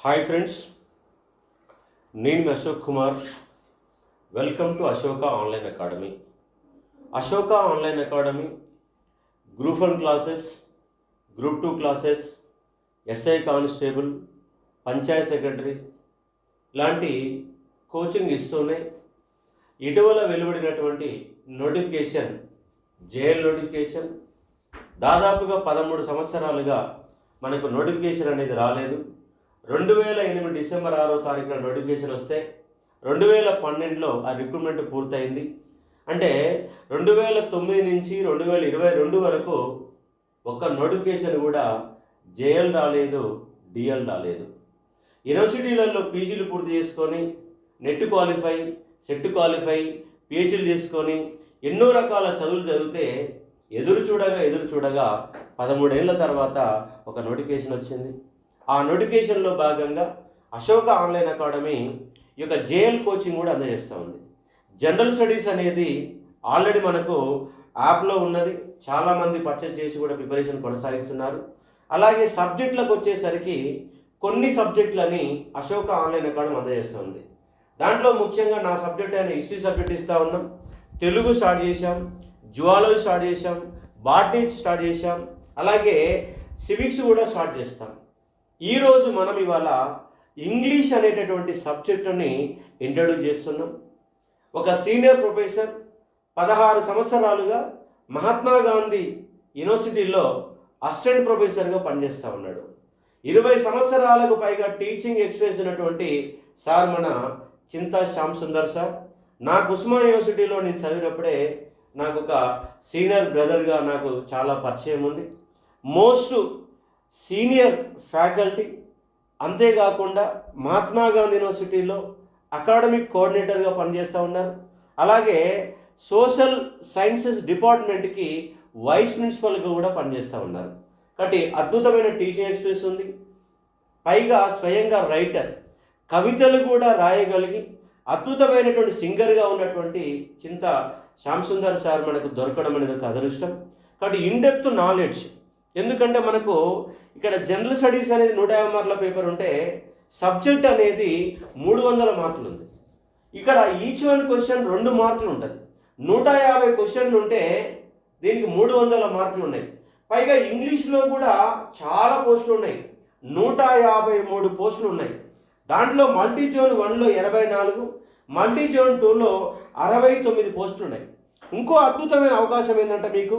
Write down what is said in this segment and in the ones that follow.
Hi friends, నేను Ashok Kumar. Welcome to Ashoka online academy. Ashoka online academy group 1 classes, group 2 classes, SI constable, Panchayat secretary లాంటి coaching ఇస్తూనే ఇటీవల వెలువడినటువంటి notification, JL notification, దాదాపుగా 13 సంవత్సరాలుగా మనకు నోటిఫికేషన్ అనేది రాలేదు. 2008 డిసెంబర్ 6వ తారీఖున నోటిఫికేషన్ వస్తే 2012లో ఆ రిక్రూట్మెంట్ పూర్తయింది. అంటే 2009 నుంచి 2022 వరకు ఒక్క నోటిఫికేషన్ కూడా జేఎల్ రాలేదు, డిఎల్ రాలేదు. యూనివర్సిటీలలో పీజీలు పూర్తి చేసుకొని నెట్ క్వాలిఫై, సెట్ క్వాలిఫై, పిహెచ్డీలు చేసుకొని ఎన్నో రకాల చదువులు చదివితే ఎదురు చూడగా 13 ఏళ్ల తర్వాత ఒక నోటిఫికేషన్ వచ్చింది. ఆ నోటిఫికేషన్లో భాగంగా అశోక ఆన్లైన్ అకాడమీ ఈ యొక్క జేఎల్ కోచింగ్ కూడా అందజేస్తూ ఉంది. జనరల్ స్టడీస్ అనేది ఆల్రెడీ మనకు యాప్లో ఉన్నది, చాలామంది పర్చేజ్ చేసి కూడా ప్రిపరేషన్ కొనసాగిస్తున్నారు. అలాగే సబ్జెక్టులకు వచ్చేసరికి కొన్ని సబ్జెక్టులని అశోక ఆన్లైన్ అకాడమీ అందజేస్తుంది. దాంట్లో ముఖ్యంగా నా సబ్జెక్ట్ అయిన హిస్టరీ సబ్జెక్ట్ ఇస్తూ ఉన్నాం, తెలుగు స్టార్ట్ చేశాం, జువాలజీ స్టార్ట్ చేశాం, బాటనీ స్టార్ట్ చేశాం, అలాగే సివిక్స్ కూడా స్టార్ట్ చేస్తాం. ఈరోజు మనం ఇవాళ ఇంగ్లీష్ అనేటటువంటి సబ్జెక్టుని ఇంట్రడ్యూస్ చేస్తున్నాం. ఒక సీనియర్ ప్రొఫెసర్ 16 సంవత్సరాలుగా మహాత్మా గాంధీ యూనివర్సిటీలో అసిస్టెంట్ ప్రొఫెసర్గా పనిచేస్తూ ఉన్నాడు. 20 సంవత్సరాలకు పైగా టీచింగ్ ఎక్స్పీరియన్స్ ఉన్నటువంటి సార్ మన చింతా syamsundar సార్. నాకు ఉస్మానియా యూనివర్సిటీలో నేను చదివినప్పుడే నాకు ఒక సీనియర్ బ్రదర్గా నాకు చాలా పరిచయం ఉంది. మోస్ట్ సీనియర్ ఫ్యాకల్టీ, అంతేకాకుండా మహాత్మా గాంధీ యూనివర్సిటీలో అకాడమిక్ కోఆర్డినేటర్గా పనిచేస్తూ ఉన్నారు. అలాగే సోషల్ సైన్సెస్ డిపార్ట్మెంట్కి వైస్ ప్రిన్సిపల్గా కూడా పనిచేస్తూ ఉన్నారు. కాబట్టి అద్భుతమైన టీచింగ్ ఎక్స్పీరియన్స్ ఉంది. పైగా స్వయంగా రైటర్, కవితలు కూడా రాయగలిగి అద్భుతమైనటువంటి సింగర్గా ఉన్నటువంటి చింతా syamsundar సార్ మనకు దొరకడం అనేది ఒక అదృష్టం. కాబట్టి ఇన్డెప్త్ నాలెడ్జ్, ఎందుకంటే మనకు ఇక్కడ జనరల్ స్టడీస్ అనేది 150 మార్కుల పేపర్ ఉంటే సబ్జెక్ట్ అనేది 300 మార్కులు ఉంది. ఇక్కడ ఈచ్ వన్ క్వశ్చన్ 2 మార్కులు ఉంటుంది. 150 క్వశ్చన్లు ఉంటే దీనికి 300 మార్కులు ఉన్నాయి. పైగా ఇంగ్లీష్లో కూడా చాలా పోస్టులు ఉన్నాయి, 153 పోస్టులు ఉన్నాయి. దాంట్లో మల్టీ జోన్ 1లో 84, మల్టీ జోన్ 2లో 69 పోస్టులు ఉన్నాయి. ఇంకో అద్భుతమైన అవకాశం ఏంటంటే మీకు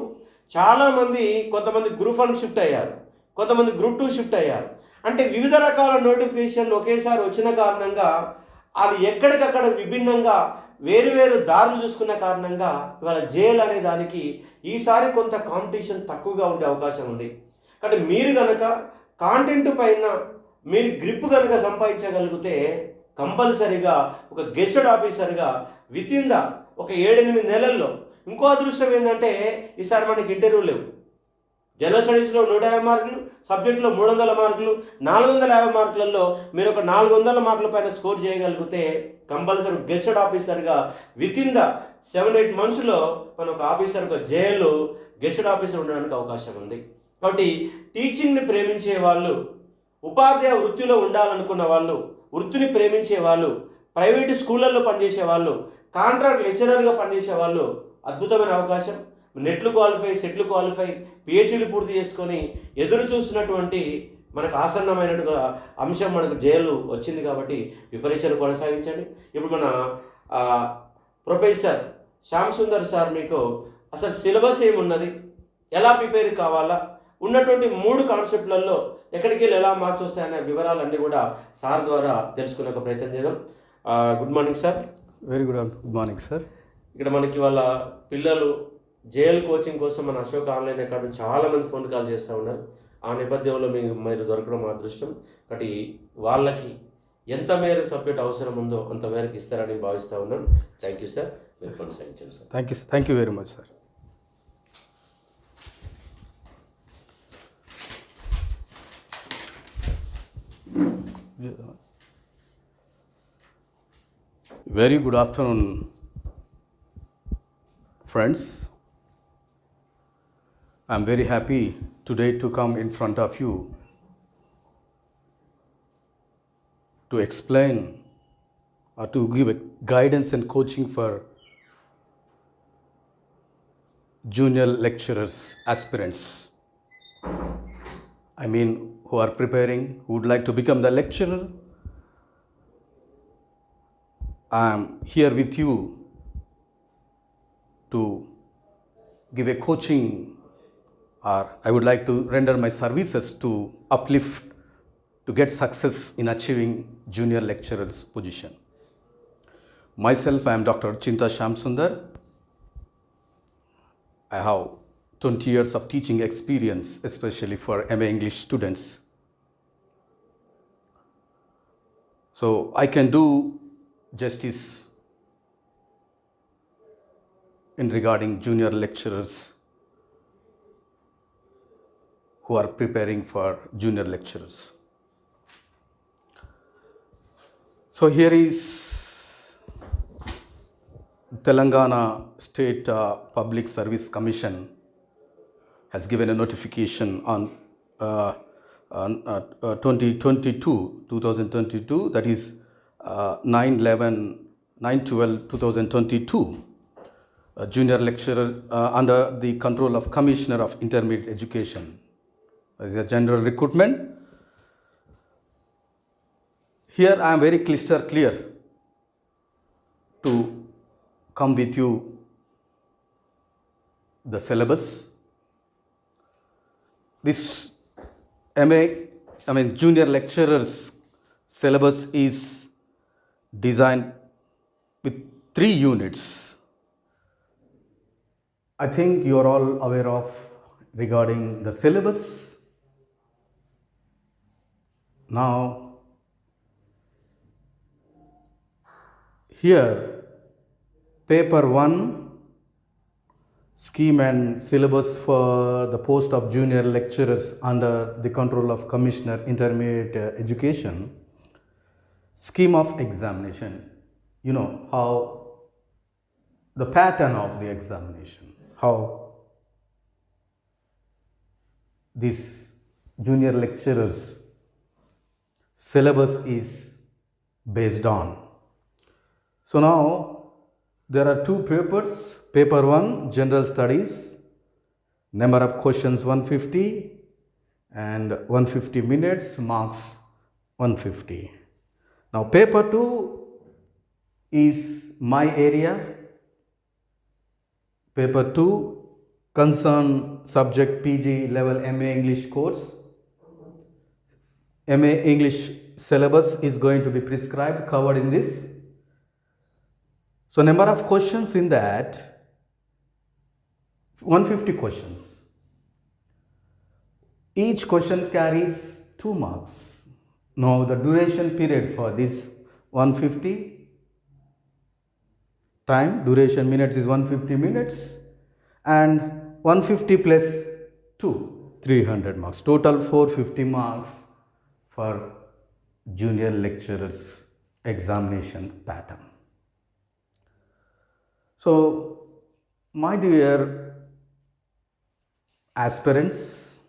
చాలామంది, కొంతమంది గ్రూప్ 1 షిఫ్ట్ అయ్యారు, కొంతమంది గ్రూప్ 2 షిఫ్ట్ అయ్యారు. అంటే వివిధ రకాల నోటిఫికేషన్లు ఒకేసారి వచ్చిన కారణంగా అది ఎక్కడికక్కడ విభిన్నంగా వేరు దారులు చూసుకున్న కారణంగా ఇవాళ జేఎల్ అనే దానికి ఈసారి కొంత కాంపిటీషన్ తక్కువగా ఉండే అవకాశం ఉంది. కాబట్టి మీరు కనుక కాంటెంట్ పైన మీరు గ్రిప్ కనుక సంపాదించగలిగితే కంపల్సరీగా ఒక గెస్టెడ్ ఆఫీసర్గా వితిన్ ఒక 7-8 నెలల్లో. ఇంకో అదృష్టం ఏంటంటే ఈసారి మనకి ఇంటర్వ్యూ లేవు. జనరల్ స్టడీస్లో 150 మార్కులు, సబ్జెక్టులో 300 మార్కులు, 450 మార్కులలో మీరు ఒక 400 మార్కుల పైన స్కోర్ చేయగలిగితే కంపల్సరీ గెస్టెడ్ ఆఫీసర్గా వితిన్ 7-8 మంత్స్లో మన ఒక ఆఫీసర్, ఒక జేఎల్ గెస్టెడ్ ఆఫీసర్ ఉండడానికి అవకాశం ఉంది. కాబట్టి టీచింగ్ని ప్రేమించే వాళ్ళు, ఉపాధ్యాయ వృత్తిలో ఉండాలనుకున్న వాళ్ళు, వృత్తిని ప్రేమించే వాళ్ళు, ప్రైవేటు స్కూళ్ళల్లో పనిచేసే వాళ్ళు, కాంట్రాక్ట్ లెక్చరర్గా పనిచేసే వాళ్ళు అద్భుతమైన అవకాశం. నెట్లు క్వాలిఫై, సెట్లు క్వాలిఫై, పిహెచ్డీలు పూర్తి చేసుకొని ఎదురు చూస్తున్నటువంటి మనకు ఆసన్నమైనట్టుగా అంశం మనకు జేఎల్ వచ్చింది. కాబట్టి ప్రిపరేషన్ కొనసాగించండి. ఇప్పుడు మన ప్రొఫెసర్ syamsundar సార్ మీకు అసలు సిలబస్ ఏమున్నది, ఎలా ప్రిపేర్ కావాలా, ఉన్నటువంటి 3 కాన్సెప్ట్లలో ఎక్కడికి వెళ్ళి ఎలా మార్క్స్ వస్తాయనే వివరాలన్నీ కూడా సార్ ద్వారా తెలుసుకునే ఒక ప్రయత్నం చేద్దాం. Good morning sir. Very good morning sir. ఇక్కడ మనకి వాళ్ళ పిల్లలు జేఎల్ కోచింగ్ కోసం మన అశోక్ ఆన్లైన్ అకాడమీ చాలామంది ఫోన్ కాల్ చేస్తూ ఉన్నారు. ఆ నేపథ్యంలో మీరు దొరకడం మా అదృష్టం. కాబట్టి వాళ్ళకి ఎంత మేరకు సబ్జెక్ట్ అవసరం ఉందో అంత మేరకు ఇస్తారని భావిస్తూ ఉన్నాను. Thank you sir. మీరు కొనసాగించండి sir. Thank you very much sir. Very good afternoon, friends. I'm very happy today to come in front of you to explain or to give a guidance and coaching for junior lecturers, aspirants. I mean, who are preparing, who would like to become the lecturer. I am here with you to give a coaching, or I would like to render my services to uplift, to get success in achieving junior lecturer's position. Myself, I am Dr. Chintha Syamsundar. I have 20 years of teaching experience, especially for MA English students. So I can do justice in regarding junior lecturers who are preparing for junior lecturers. So here is Telangana State Public Service Commission has given a notification on 2022, that is 9/12/2022, junior lecturer under the control of Commissioner of Intermediate Education. As a general recruitment. Here I am very crystal clear to come with you the syllabus. This junior lecturers syllabus is designed with 3 units. I think you are all aware of regarding the syllabus. Now, here, paper 1, scheme and syllabus for the post of junior lecturers under the control of Commissioner Intermediate Education. Scheme of examination. You know how the pattern of the examination, how this junior lecturers syllabus is based on. So now there are 2 papers. Paper 1, General Studies, number of questions 150 and 150 minutes, marks 150. Now paper 2 is my area. Paper 2 concern subject PG level MA English course. MA English syllabus is going to be prescribed, covered in this. So number of questions in that, 150 questions. Each question carries 2 marks. Now the duration period for this 150 time, duration minutes is 150 minutes, and 150 plus 2, 300 marks. Total 450 marks for junior lecturers examination pattern. So, my dear aspirants,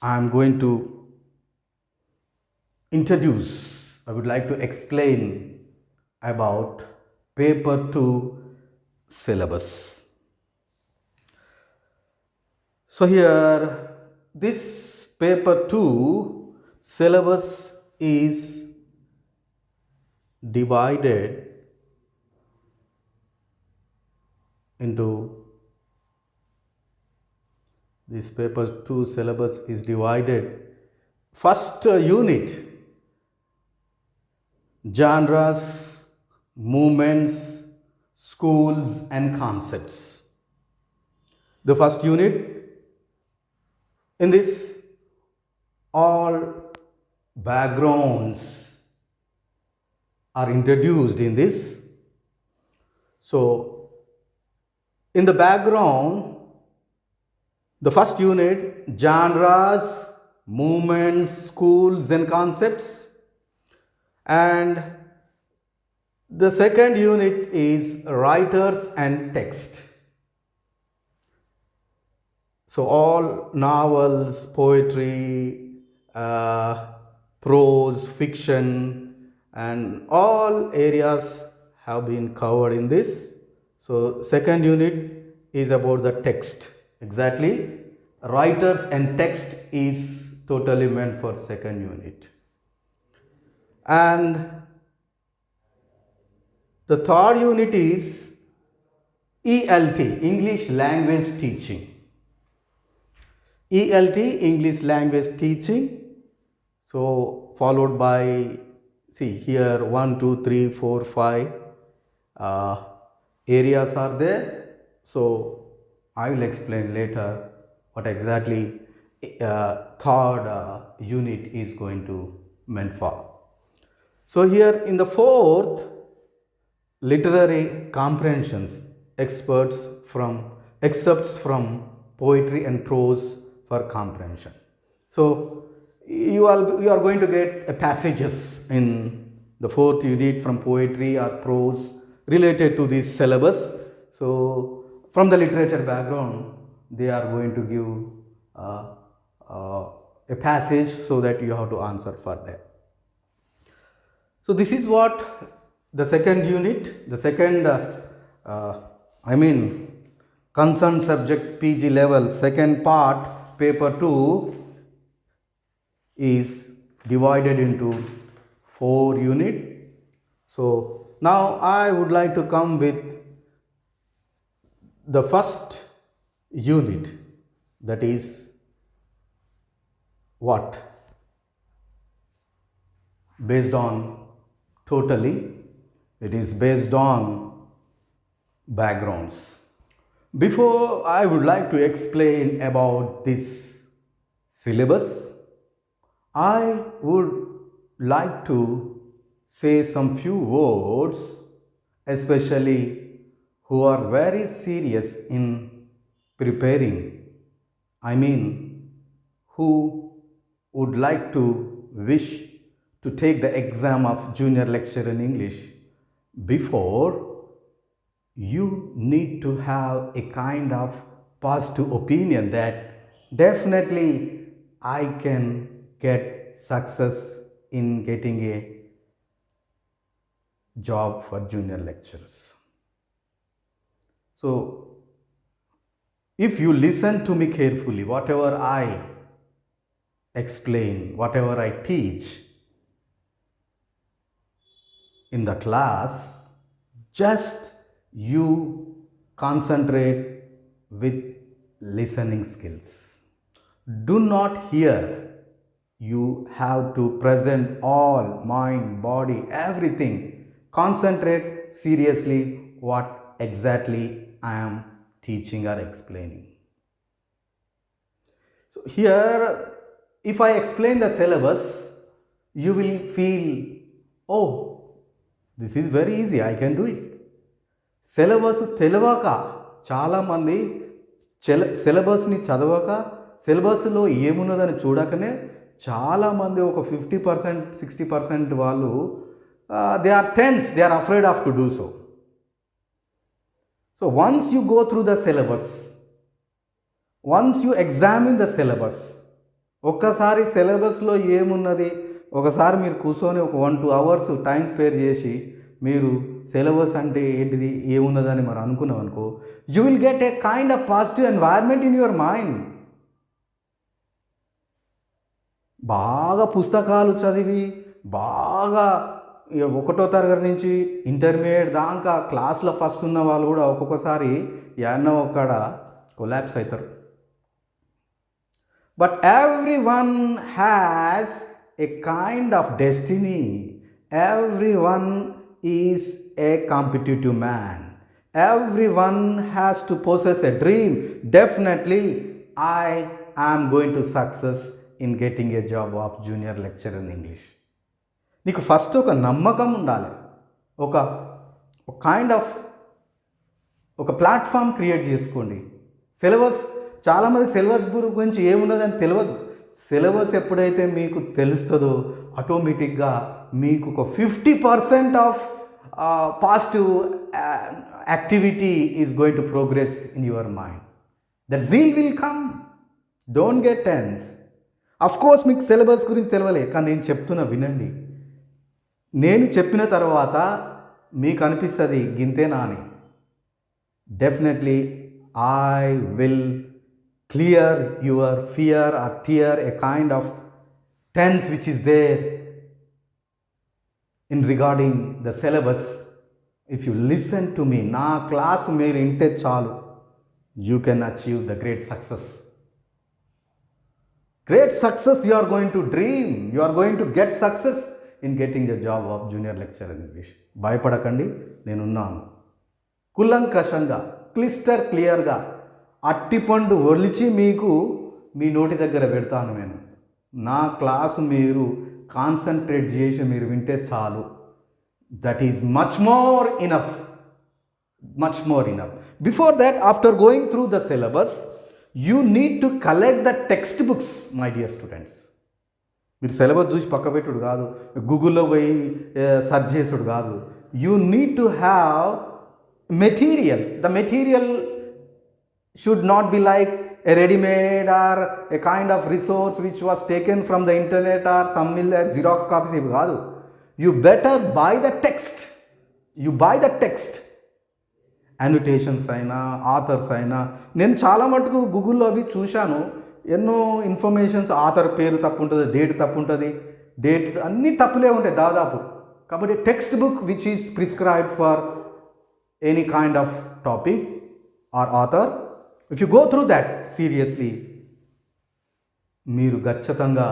I am going to I would like to explain about paper 2 syllabus. So here, this paper 2 syllabus is divided into, this paper 2 syllabus is divided. First unit, genres, movements, schools and concepts. The first unit, in this all backgrounds are introduced in this. So in the background, the first unit, genres, movements, schools and concepts, and the second unit is writers and text. So all novels, poetry, prose, fiction, and all areas have been covered in this. So, second unit is about the text. Exactly, writers and text is totally meant for second unit. And the third unit is ELT, English language teaching. ELT, English language teaching. So, followed by, see here 1, 2, 3, 4, 5 areas are there. So, I will explain later what exactly third unit is going to meant for. So, here in the fourth, literary comprehensions, excerpts from poetry and prose for comprehension. So, you are going to get passages in the fourth unit from poetry or prose related to this syllabus. So, from the literature background, they are going to give a passage so that you have to answer for that. So, this is what the second unit, the second, concerned subject PG level, second part, paper 2 is divided into 4 units. So, now I would like to come with the first unit, that is what? Based on totally, it is based on backgrounds. Before I would like to explain about this syllabus, I would like to say some few words, especially who are very serious in preparing, who would like to wish to take the exam of junior lecturer in English. Before, you need to have a kind of positive opinion that definitely I can get success in getting a job for junior lecturers. So, if you listen to me carefully, whatever I explain, whatever I teach in the class, just you concentrate with listening skills. Do not hear. You have to present all mind, body, everything. Concentrate seriously what exactly I am teaching or explaining. So here, if I explain the syllabus, you will feel, oh, this is very easy, I can do it. Syllabus తెలియక చాలామంది సిలబస్ని చదవక సిలబస్లో ఏమున్నదని చూడకనే చాలామంది ఒక 50%, 60% వాళ్ళు they are tense, they are afraid of to do so. So once you go through the syllabus, once you examine the syllabus, ఒక్కసారి సిలబస్లో ఏమున్నది ఒకసారి మీరు కూర్చొని ఒక 1-2 అవర్స్ టైం స్పేర్ చేసి మీరు సిలబస్ అంటే ఏంటిది ఏమున్నదని మనం అనుకున్నాం అనుకో, you will get a kind of positive environment in your mind. బాగా పుస్తకాలు చదివి బాగా 1వ తరగతి నుంచి ఇంటర్మీడియట్ దాకా క్లాస్లో ఫస్ట్ ఉన్న వాళ్ళు కూడా ఒక్కొక్కసారి ఎన్నో ఒక్కడ కొలాప్స్ అవుతారు. But every one has a kind of destiny. Every one is a competitive man. Everyone has to possess a dream. Definitely, I am going to success in getting a job of junior lecturer in English. నీకు first ఒక నమ్మకం ఉండాలి, ఒక kind of ఒక platform create చేసుకోండి. Syllabus చాలామంది syllabus గురించి ఏమున్నదని తెలియదు. సిలబస్ ఎప్పుడైతే మీకు తెలుస్తుందో ఆటోమేటిక్గా మీకు ఒక 50% of positive activity is going to progress in your mind. The zeal will come. Don't get tense. Of course మీకు సిలబస్ గురించి తెలవలే, కానీ నేను చెప్తున్నా వినండి. నేను చెప్పిన తర్వాత మీకు అనిపిస్తుంది గింతేనా అని. Definitely I will clear your fear or tear, a kind of tense which is there in regarding the syllabus. If you listen to me, నా క్లాసు మీరు వింటే చాలు, you can achieve the great success. Great success you are going to dream. You are going to get success in getting the job of junior lecturer in English. భయపడకండి, నేనున్నాను. కులంకషంగా, క్లియర్గా అట్టిపండు ఒలిచి మీకు మీ నోటి దగ్గర పెడతాను నేను. నా క్లాసు మీరు కాన్సన్ట్రేట్ చేసి మీరు వింటే చాలు. That is much more enough. Before that, after going through the syllabus, you need to collect the textbooks, my dear students. మీరు సిలబస్ చూసి పక్క పెట్టుడు కాదు, గూగుల్లో పోయి సెర్చ్ చేసుడు కాదు. You need to have material. The material should not be like a ready-made or a kind of resource which was taken from the internet or some Xerox copies. ఇవి కాదు. You better buy the text. You buy the text. Annotations అయినా, authors అయినా, నేను చాలా మటుకు గూగుల్లో అవి చూశాను. ఎన్నో ఇన్ఫర్మేషన్స్, ఆథర్ పేరు తప్పు ఉంటుంది, డేట్ తప్పు ఉంటుంది, డేట్ అన్నీ తప్పులే ఉంటాయి దాదాపు. కాబట్టి text book which is prescribed for any kind of topic or author, if you go through that seriously, మీరు ఖచ్చితంగా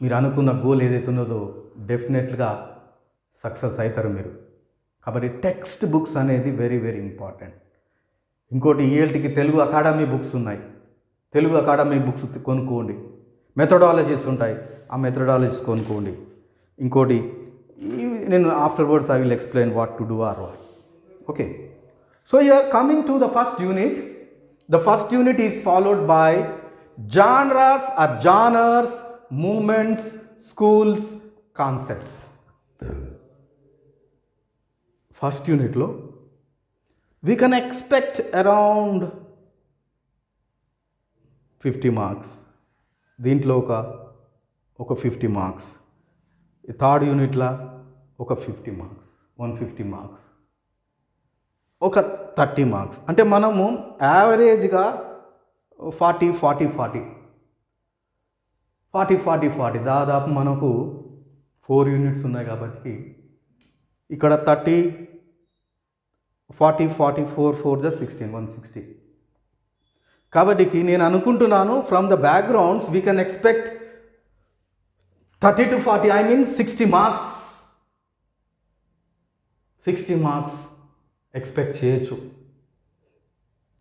మీరు అనుకున్న గోల్ ఏదైతే ఉన్నదో డెఫినెట్గా సక్సెస్ అవుతారు మీరు. కాబట్టి టెక్స్ట్ బుక్స్ అనేది వెరీ వెరీ ఇంపార్టెంట్. ఇంకోటి, ఈఎల్టీకి తెలుగు అకాడమీ బుక్స్ ఉన్నాయి. తెలుగు అకాడమీ బుక్స్ కొనుక్కోండి. మెథడాలజీస్ ఉంటాయి, ఆ మెథడాలజీస్ కొనుక్కోండి. ఇంకోటి, నేను afterwards I will explain what to do or what. Okay, so you're coming to the first unit. The first unit is followed by genres or genres, moments, schools, concepts. First యూనిట్లో we can expect around 50 marks. దీంట్లో ఒక 50 marks. Third యూనిట్లో ఒక 50 marks, 150 marks, ఒక 30 marks. అంటే మనము యావరేజ్గా 40 దాదాపు మనకు 4 యూనిట్స్ ఉన్నాయి కాబట్టి ఇక్కడ 30, 40, 44, 4 16, 160. కాబట్టి నేను అనుకుంటున్నాను from the backgrounds we can expect 30 to 40, I mean 60 marks. 60 marks expect చేయొచ్చు,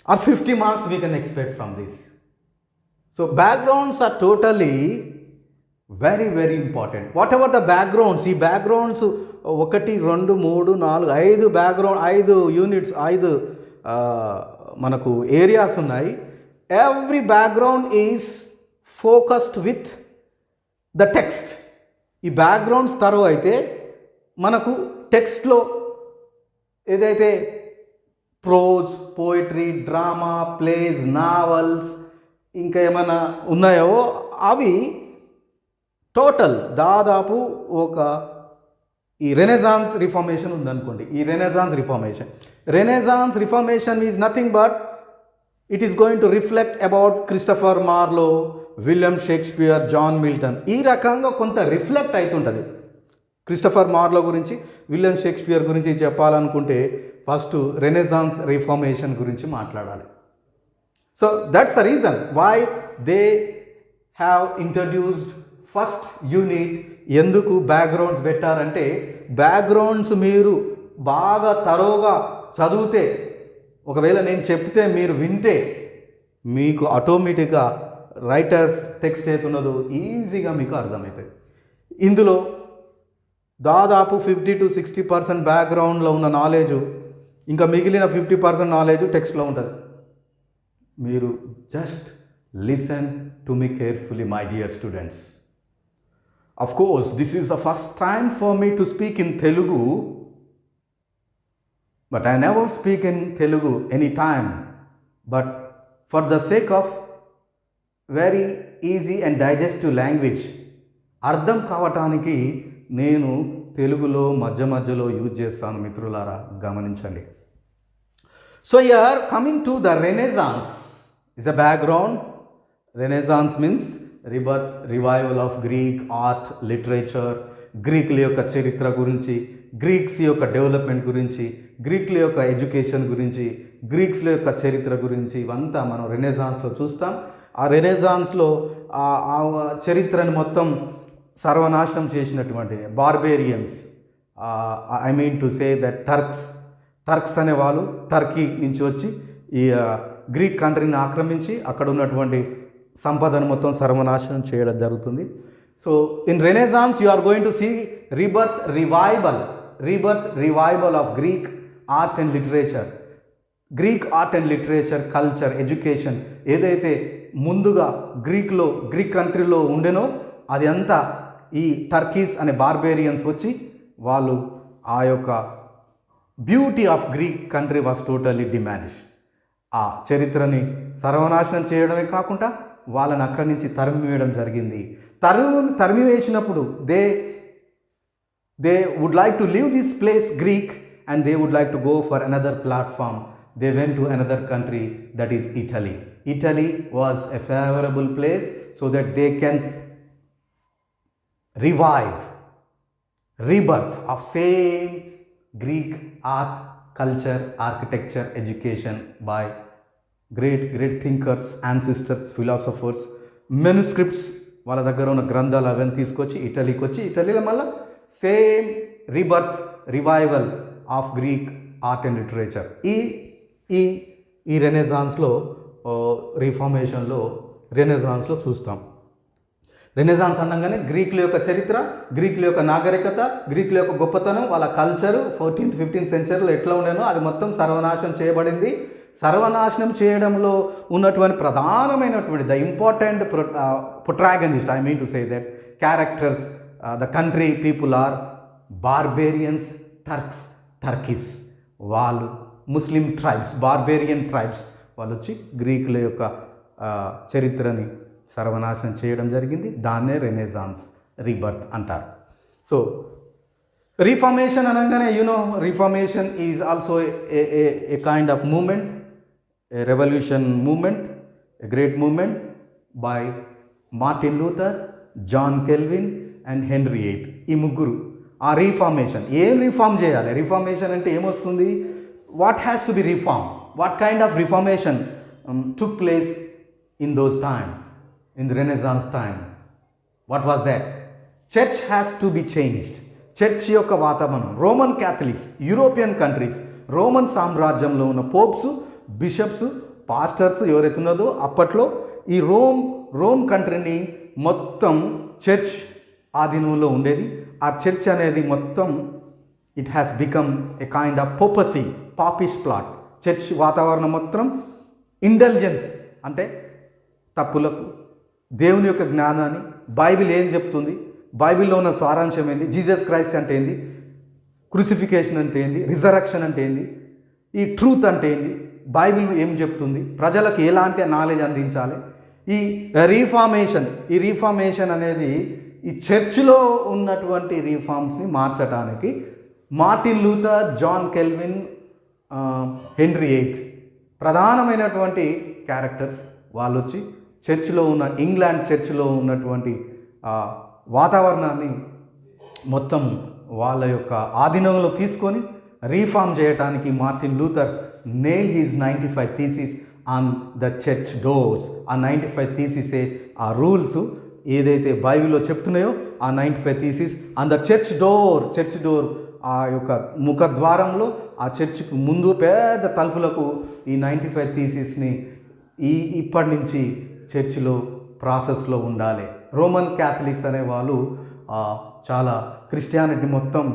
or 50 marks we can expect from this. So backgrounds are totally very very important. Whatever the backgrounds, ఈ backgrounds 1, 2, 3, 4, 5 background, 5 units, 5 మనకు areas ఉన్నాయి. Every background is focused with the text. ఈ backgrounds తర్వాత అయితే మనకు టెక్స్ట్లో ఏదైతే prose, poetry, drama, place, novels ఇంకా ఏమైనా ఉన్నాయో అవి టోటల్ దాదాపు ఒక, ఈ రెనెసాన్స్ రిఫార్మేషన్ ఉందనుకోండి. ఈ renaissance reformation is nothing but it is going to reflect about Christopher Marlowe, William Shakespeare, John Milton. ఈ రకంగా కొంత రిఫ్లెక్ట్ అవుతుంటుంది. క్రిస్టఫర్ మార్లో గురించి, విలియం షేక్స్పియర్ గురించి చెప్పాలనుకుంటే ఫస్ట్ రెనెసాన్స్ రిఫార్మేషన్ గురించి మాట్లాడాలి. So that's the reason why they have introduced first unit. ఎందుకు బ్యాక్గ్రౌండ్స్ పెట్టారంటే, బ్యాక్గ్రౌండ్స్ మీరు బాగా తరోగా చదివితే, ఒకవేళ నేను చెప్తే మీరు వింటే మీకు ఆటోమేటిక్గా రైటర్స్ టెక్స్ట్ ఏతున్నదో ఈజీగా మీకు అర్థమవుతుంది. ఇందులో దాదాపు 50 to 60% బ్యాక్గ్రౌండ్లో ఉన్న నాలెడ్జు, ఇంకా మిగిలిన 50% నాలెడ్జ్ టెక్స్ట్లో ఉంటుంది. మీరు just listen to me carefully my dear students. Of course, this is the first time for me to speak in Telugu, but I never speak in Telugu any time. But for the sake of very easy and digestive language. అర్థం కావటానికి నేను తెలుగులో మధ్యలో use చేస్తాను మిత్రులారా, గమనించండి. So here coming to the renaissance is a background. Renaissance means rebirth, revival of Greek art, literature, గ్రీకుల యొక్క చరిత్ర గురించి, గ్రీక్స్ యొక్క డెవలప్మెంట్ గురించి, గ్రీకుల యొక్క ఎడ్యుకేషన్ గురించి, గ్రీక్స్ల యొక్క చరిత్ర గురించి ఇవంతా మనం రెనెసాన్స్లో చూస్తాం. ఆ రెనెసాన్స్లో ఆ చరిత్రను మొత్తం సర్వనాశనం చేసినటువంటి barbarians, I mean to say that Turks అనే వాళ్ళు టర్కీ నుంచి వచ్చి ఈ గ్రీక్ కంట్రీని ఆక్రమించి అక్కడ ఉన్నటువంటి సంపదను మొత్తం సర్వనాశనం చేయడం జరుగుతుంది. So in renaissance you are going to see rebirth revival of Greek art and literature. Greek art and literature, culture, education ఏదైతే ముందుగా గ్రీక్ కంట్రీలో ఉండెనో అది అంతా ఈ టర్కీస్ అనే బార్బేరియన్స్ వచ్చి వాళ్ళు ఆ యొక్క beauty of Greek country was totally diminish. ఆ చరిత్రని సర్వనాశనం చేయడమే కాకుండా వాళ్ళని అక్కడి నుంచి తరిమివేయడం జరిగింది. తరిమివేసినప్పుడు they would like to leave this place Greek and they would like to go for another platform. They went to another country, that is Italy. Italy was a favorable place so that they can rebirth of same Greek art, culture, architecture, education by great thinkers, ancestors, philosophers, manuscripts. వాళ్ళ దగ్గర ఉన్న గ్రంథాలు అవన్నీ తీసుకొచ్చి ఇటలీకి వచ్చి ఇటలీలో మళ్ళీ same revival of Greek art and literature ఈ రెనెసాన్స్లో రెనెసాన్స్లో చూస్తాం. రెనెసాన్స్ అనగానే గ్రీకుల యొక్క చరిత్ర, గ్రీకుల యొక్క నాగరికత, గ్రీకుల యొక్క గొప్పతనం, వాళ్ళ కల్చరు 14th 15th సెంచరీలో ఎట్లా ఉండేనో అది మొత్తం సర్వనాశనం చేయబడింది. సర్వనాశనం చేయడంలో ఉన్నటువంటి ప్రధానమైనటువంటి the important protagonist, I mean to say that characters, the country people are barbarians, Turkeys. వాళ్ళు ముస్లిం ట్రైబ్స్, బార్బేరియన్ ట్రైబ్స్ వాళ్ళు వచ్చి గ్రీకుల యొక్క చరిత్రని సర్వనాశనం చేయడం జరిగింది. దాన్నే రెనెసాన్స్, రీబర్త్ అంటారు. సో రీఫార్మేషన్ అనగానే reformation is also a kind of movement, a revolution movement, a great movement by Martin Luther, John Calvin and Henry VIII. ఈ ముగ్గురు ఆ రీఫార్మేషన్ ఏం రిఫార్మ్ చేయాలి, రిఫార్మేషన్ అంటే ఏమొస్తుంది, what has to be reform, what kind of reformation took place in those time, in the Renaissance time. What was that? Church has to be changed. Church యొక్క వాతావరణం, Roman Catholics, European countries, Roman సామ్రాజ్యంలో ఉన్న Pope's, bishops, pastors ఎవరైతే ఉన్నదో అప్పట్లో ఈ Rome కంట్రీని మొత్తం church ఆధీనంలో ఉండేది. ఆ చర్చ్ అనేది మొత్తం it has become a kind of popish plot. Church వాతావరణం మొత్తం ఇంటెలిజెన్స్ అంటే తప్పులకు, దేవుని యొక్క జ్ఞానాన్ని, బైబిల్ ఏం చెప్తుంది, బైబిల్లో ఉన్న సారాంశం ఏంది, జీసస్ క్రైస్ట్ అంటే ఏంది, క్రూసిఫికేషన్ అంటే ఏంది, రిజరక్షన్ అంటే ఏంది, ఈ ట్రూత్ అంటే ఏంది, బైబిల్ ఏం చెప్తుంది, ప్రజలకు ఎలాంటి నాలెడ్జ్ అందించాలి. ఈ రీఫార్మేషన్ అనేది ఈ చర్చిలో ఉన్నటువంటి రీఫార్మ్స్ని మార్చడానికి Martin Luther, John Calvin, Henry VIII ప్రధానమైనటువంటి క్యారెక్టర్స్. వాళ్ళు వచ్చి చర్చిలో ఉన్న ఇంగ్లాండ్ చర్చిలో ఉన్నటువంటి వాతావరణాన్ని మొత్తం వాళ్ళ యొక్క ఆధీనంలో తీసుకొని రీఫార్మ్ చేయడానికి Martin Luther nail his 95 thesis on the church doors. ఆ 95 థీసిసే ఆ రూల్స్ ఏదైతే బైబిల్లో చెప్తున్నాయో ఆ 95 thesis on the church door ఆ యొక్క ముఖద్వారంలో ఆ చర్చికి ముందు పెద్ద తలుపులకు ఈ 95 థీసిస్ని ఇప్పటి నుంచి చర్చిలో ప్రాసెస్లో ఉండాలి. రోమన్ క్యాథలిక్స్ అనేవాళ్ళు చాలా క్రిస్టియానిటీ మొత్తం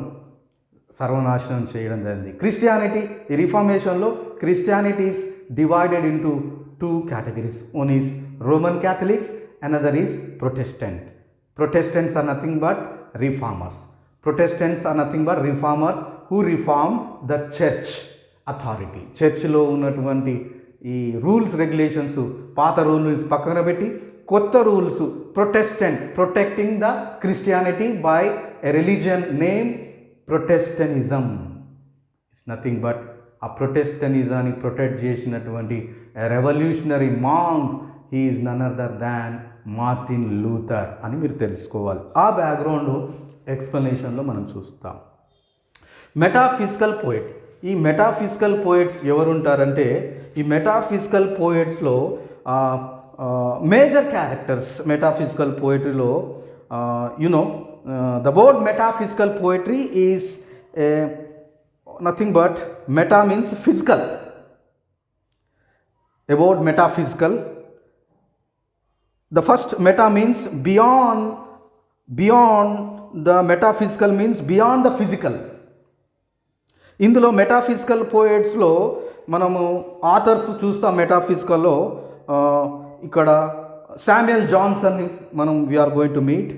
సర్వనాశనం చేయడం జరిగింది. ఈ రిఫార్మేషన్లో Christianity is divided into 2 categories. One is Roman Catholics, another is Protestant. Protestants are nothing but reformers. Protestants are nothing but reformers who reform the church authority. చర్చ్లో ఉన్నటువంటి ఈ రూల్స్ రెగ్యులేషన్స్, పాత రూల్స్ పక్కన పెట్టి కొత్త rules. Protestant, protecting the Christianity by a religion name protestantism. It's nothing but ఆ ప్రొటెస్టనిజాన్ని protect చేసినటువంటి revolutionary monk, he is none other than Martin Luther అని మీరు తెలుసుకోవాలి. ఆ బ్యాక్గ్రౌండ్ ఎక్స్ప్లెనేషన్లో మనం చూస్తాం. Metaphysical poet. ఈ మెటాఫిజికల్ పోయిట్స్ ఎవరుంటారంటే, ఈ మెటాఫిజికల్ పోయిట్స్లో మేజర్ క్యారెక్టర్స్ మెటాఫిజికల్ పోయిటరీలో the word metaphysical poetry is nothing but meta means physical. A word metaphysical. The first meta means beyond. The metaphysical means beyond the physical. ఇందులో metaphysical పోయిట్స్లో మనము authors చూస్తాం. మెటాఫిజికల్లో ఇక్కడ శామ్యుయల్ జాన్సన్ని మనం we are going to meet.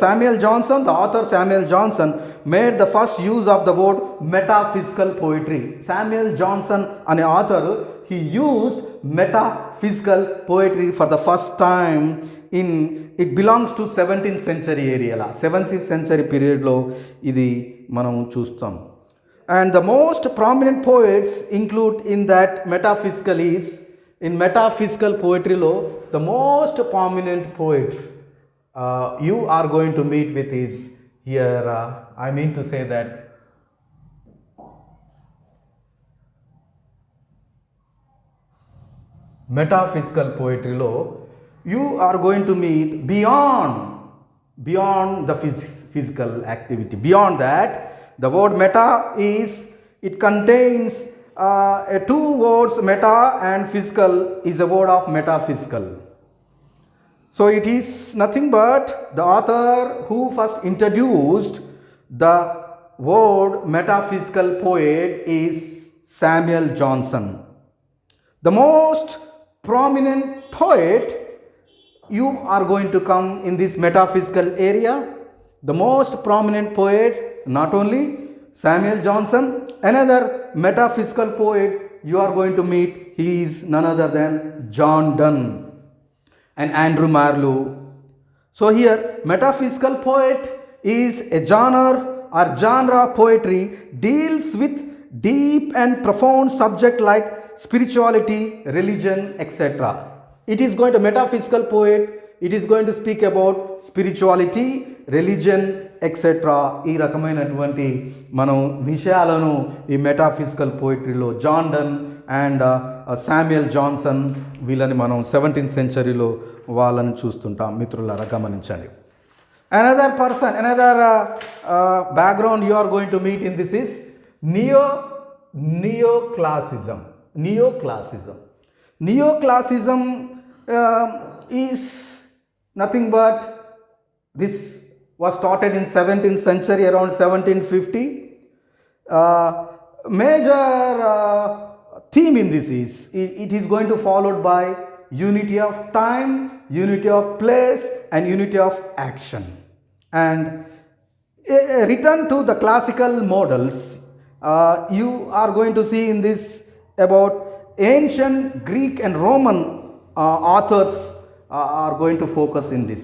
Samuel Johnson, the author Samuel Johnson made the first use of the word metaphysical poetry. Samuel Johnson, an author, he used metaphysical poetry for the first time it belongs to 17th century area. 7th century period lo idi manam chustam. And the most prominent poets include in that metaphysical is, in metaphysical poetry lo the most prominent poet you are going to meet with is here, I mean to say that metaphysical poetry lo you are going to meet beyond the physical activity. Beyond that, the word meta is, it contains two words, meta and physical is a word of metaphysical. So it is nothing but the author who first introduced the word metaphysical poet is Samuel Johnson. The most prominent poet you are going to come in this metaphysical area. The most prominent poet, not only Samuel Johnson, another metaphysical poet you are going to meet, he is none other than John Donne and Andrew Marlowe. So here metaphysical poet is a genre of poetry deals with deep and profound subject like spirituality, religion, etc. It is going to metaphysical poet, it is going to speak about spirituality, religion, etc. ఈ రకమైనటువంటి మనం విషయాలను ఈ metaphysical పోయిటరీలో John Donne and Samuel Johnson వీళ్ళని మనం 17th centuryలో వాళ్ళని చూస్తుంటాం. మిత్రులారా గమనించండి. Another person, another background you are going to meet in this is neoclassicism. Neoclassicism is nothing but, this was started in 17th century around 1750. Major theme in this is, it is going to followed by unity of time, unity of place and unity of action. And a return to the classical models, you are going to see in this about ancient Greek and Roman authors are going to focus in this.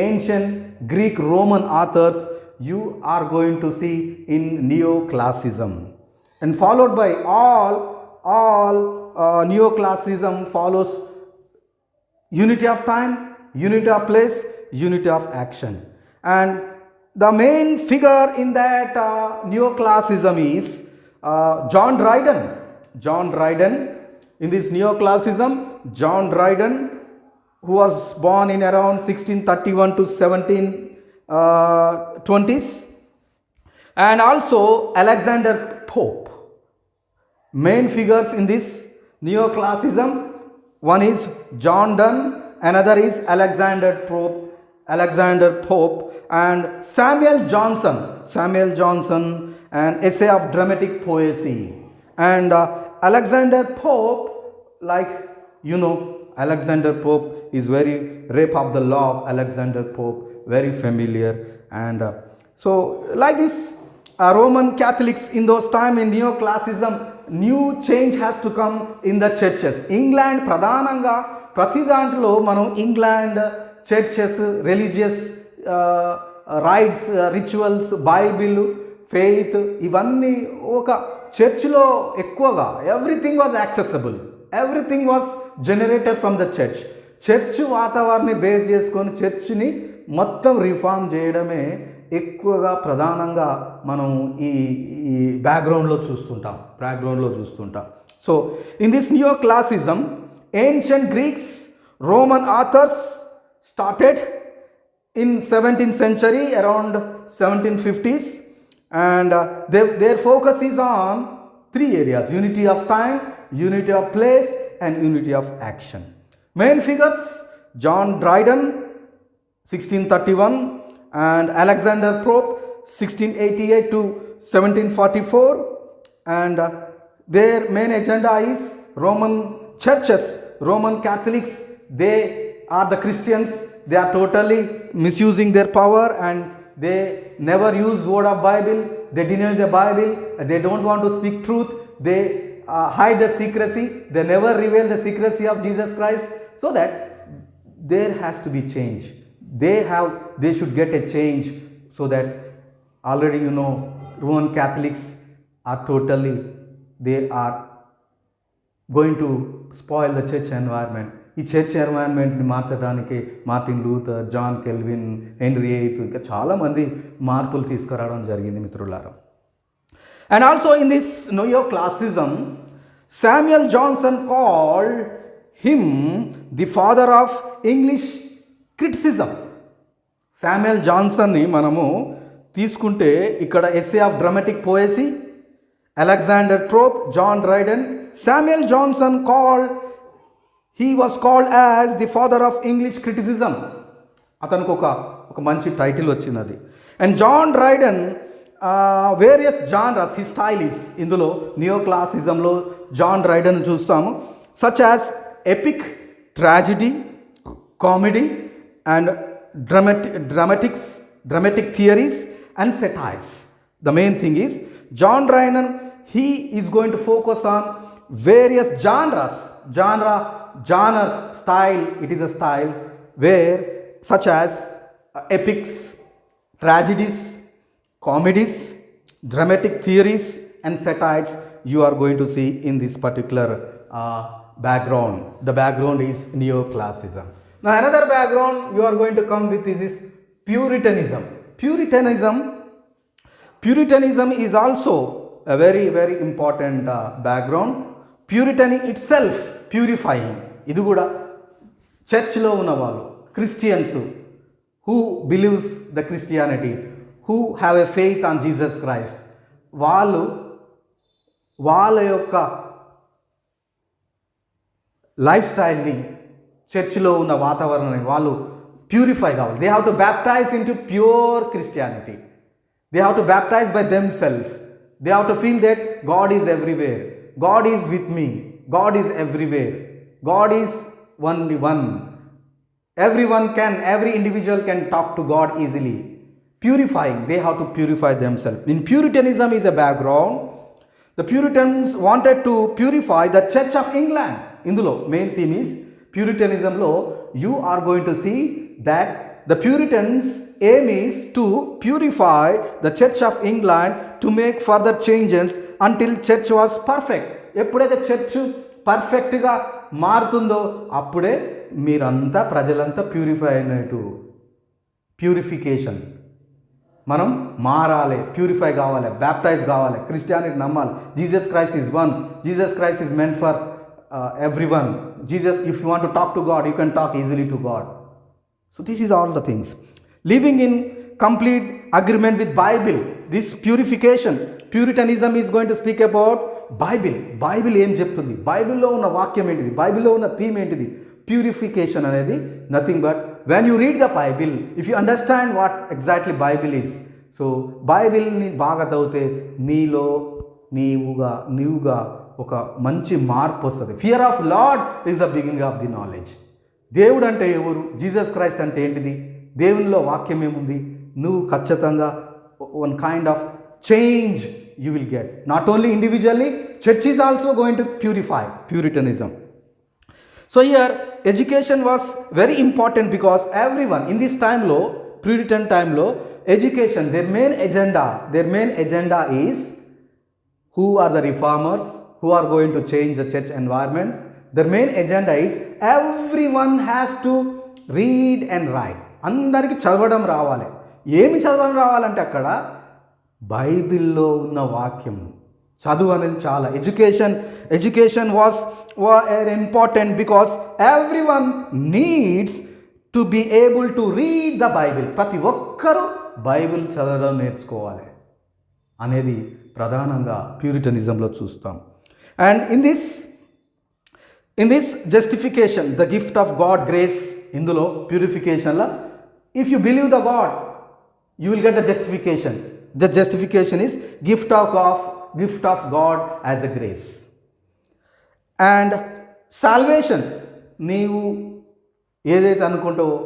Ancient Greek Roman authors you are going to see in neoclassicism, and followed by all neoclassicism follows unity of time, unity of place, unity of action. And the main figure in that neoclassicism is John Dryden. In this neoclassicism, John Dryden, who was born in around 1631 to 1720s, and also Alexander Pope. Main figures in this neoclassicism, one is John Donne, another is Alexander Pope, and Samuel Johnson, an essay of dramatic poesy. And Alexander Pope, like you know, Alexander Pope is very rape of the lock. Alexander Pope, very familiar. And so like this, Roman Catholics in those time in neoclassicism, new change has to come in the churches. England pradhananga ప్రతి దాంట్లో మనం England churches, religious rights, rituals, Bible, faith, ఇవన్నీ ఒక చర్చ్లో ఎక్కువగా everything was accessible, everything was generated from the church. Church వాతావరణాన్ని base చేసుకొని చర్చ్ని మొత్తం రిఫార్మ్ చేయడమే ఎక్కువగా ప్రధానంగా మనం ఈ ఈ బ్యాక్గ్రౌండ్లో చూస్తుంటాం. So in this new classism, ancient Greeks, Roman authors started in 17th century, around 1750s, and their focus is on three areas: unity of time, unity of place, and unity of action. Main figures: John Dryden 1631 and Alexander Pope 1688 to 1744, and their main agenda is Roman churches, Roman Catholics. They are the Christians. They are totally misusing their power and they never use word of Bible. They deny the Bible. They don't want to speak truth. They hide the secrecy. They never reveal the secrecy of Jesus Christ. So that there has to be change. They should get a change, so that already Roman Catholics are totally, they are going to spoil the church environment. ఈ church ఎన్వైరన్మెంట్ని మార్చడానికి Martin Luther, John Calvin, Henry eighth, ఇంకా చాలామంది మార్పులు తీసుకురావడం జరిగింది మిత్రులారా. And also in this neoclassicism, Samuel Johnson called him the father of English criticism. Samuel జాన్సన్ని మనము తీసుకుంటే ఇక్కడ essay of dramatic poesy, Alexander Pope, John Dryden. Samuel Johnson he was called as the father of English criticism. అతనికి ఒక మంచి title వచ్చినది. And John Dryden various genres, he style is, ఇందులో నియోక్లాసిజంలో జాన్ డ్రైడెన్ చూస్తాము, such as epic, tragedy, comedy and dramatic theories and satires. The main thing is John Dryden, he is going to focus on various genres, style. It is a style where such as epics, tragedies, comedies, dramatic theories and satires you are going to see in this particular background. The background is neoclassicism. Now another background you are going to come with is Puritanism. Puritanism is also a very, very important background. Puritan itself, purifying. ఇది కూడా చర్చ్లో ఉన్న వాళ్ళు, Christians who believes the Christianity, who have a faith on Jesus Christ, వాళ్ళ యొక్క life స్టైల్ని, చర్చ్లో ఉన్న వాతావరణాన్ని వాళ్ళు ప్యూరిఫై కావాలి. They have to baptise in to pure Christianity. They have to baptize by themselves. They have to feel that God is everywhere. God is with me. God is everywhere. God is only one. Every individual can talk to God easily. Purifying. They have to purify themselves. In Puritanism is a background. The Puritans wanted to purify the Church of England. Indulo main theme is Puritanism lo you are going to see that the Puritans aim is to purify the Church of England to make further changes until church was perfect. ఎప్పుడైతే church పర్ఫెక్ట్గా మారుతుందో అప్పుడే మీరంతా ప్రజలంతా purify అయినట్టు. Purification, మనం మారాలి, purify కావాలి, బ్యాప్టైజ్ కావాలి, క్రిస్టియానిటీ నమ్మాలి. Jesus Christ is one. Jesus Christ is meant for every one. Jesus, if you want to talk to God, you can talk easily to God. So this is all the things. Living in complete agreement with Bible. This purification. Puritanism is going to speak about Bible. Bible ఏం చెప్తుంది, బైబిల్లో ఉన్న వాక్యం ఏంటిది, బైబిల్లో ఉన్న theme ఏంటిది. Purification అనేది nothing but when you read the Bible, if you understand what exactly Bible is, so బైబిల్ని బాగా చదివితే నీవుగా ఒక మంచి మార్పు వస్తుంది. Fear of lord is the beginning of the knowledge. దేవుడు అంటే ఎవరు, జీసస్ క్రైస్ట్ అంటే ఏంటిది, దేవునిలో వాక్యం ఏముంది, నువ్వు ఖచ్చితంగా one kind of change you will get. Not only individually, church is also going to purify. Puritanism. So here education was very important because everyone in this టైంలో, ప్యూరిటన్ టైంలో education, their main agenda is who are the reformers who are going to change the church environment. Their main agenda is everyone has to read and write. అందరికీ చదవడం రావాలి. ఏమి చదవడం రావాలంటే అక్కడ బైబిల్లో ఉన్న వాక్యం, చదువు అనేది చాలా. Education was important because everyone needs to be able to read the Bible. ప్రతి ఒక్కరూ బైబిల్ చదవడం నేర్చుకోవాలి అనేది ప్రధానంగా ప్యూరిటనిజంలో చూస్తాం. And in this justification, the gift of God grace, ఇందులో ప్యూరిఫికేషన్లో if you believe the God you will get the justification. The justification is gift of God as a grace. And salvation, నీవు ఏదైతే అనుకుంటావో,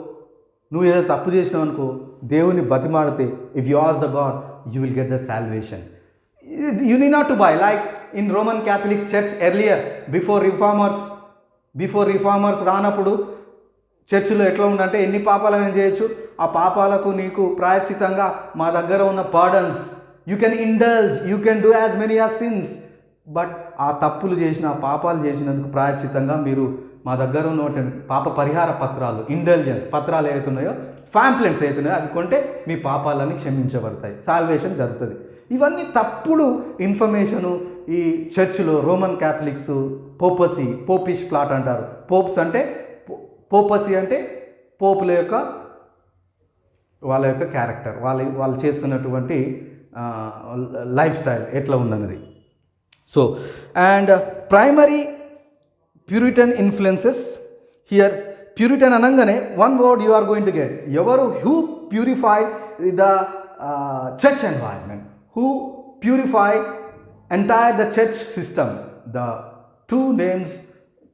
నువ్వు ఏదైతే తప్పు చేసినావు అనుకో, దేవుని బతిమాడితే, if you ask the God you will get the salvation. You need not to buy like in Roman Catholic church earlier, before reformers రానప్పుడు చర్చిలో ఎట్లా ఉందంటే, ఎన్ని పాపాలు ఏం చేయొచ్చు, ఆ పాపాలకు నీకు ప్రాయశ్చితంగా మా దగ్గర ఉన్న pardons, you can indulge, you can do as many as sins. But ఆ తప్పులు చేసిన, ఆ పాపాలు చేసినందుకు ప్రాయశ్చితంగా మీరు మా దగ్గర ఉన్నటువంటి పాప పరిహార పత్రాలు, ఇంటెలిజెన్స్ పత్రాలు ఏవైతున్నాయో, ఫ్యాంప్లెట్స్ ఏవైతున్నాయో అవి కొంటే మీ పాపాలన్నీ క్షమించబడతాయి, సాల్వేషన్ జరుగుతుంది. ఇవన్నీ తప్పుడు ఇన్ఫర్మేషను ఈ చర్చిలో రోమన్ క్యాథలిక్స్ పోపిష్ ప్లాట్ అంటారు. పోపసీ అంటే పోపుల యొక్క వాళ్ళ యొక్క క్యారెక్టర్, వాళ్ళు చేస్తున్నటువంటి లైఫ్ స్టైల్ ఎట్లా ఉందన్నది. So and primary puritan influences here. Puritan అనగానే one word you are going to get. ఎవరు who purified the church environment, who purified entire the church system. The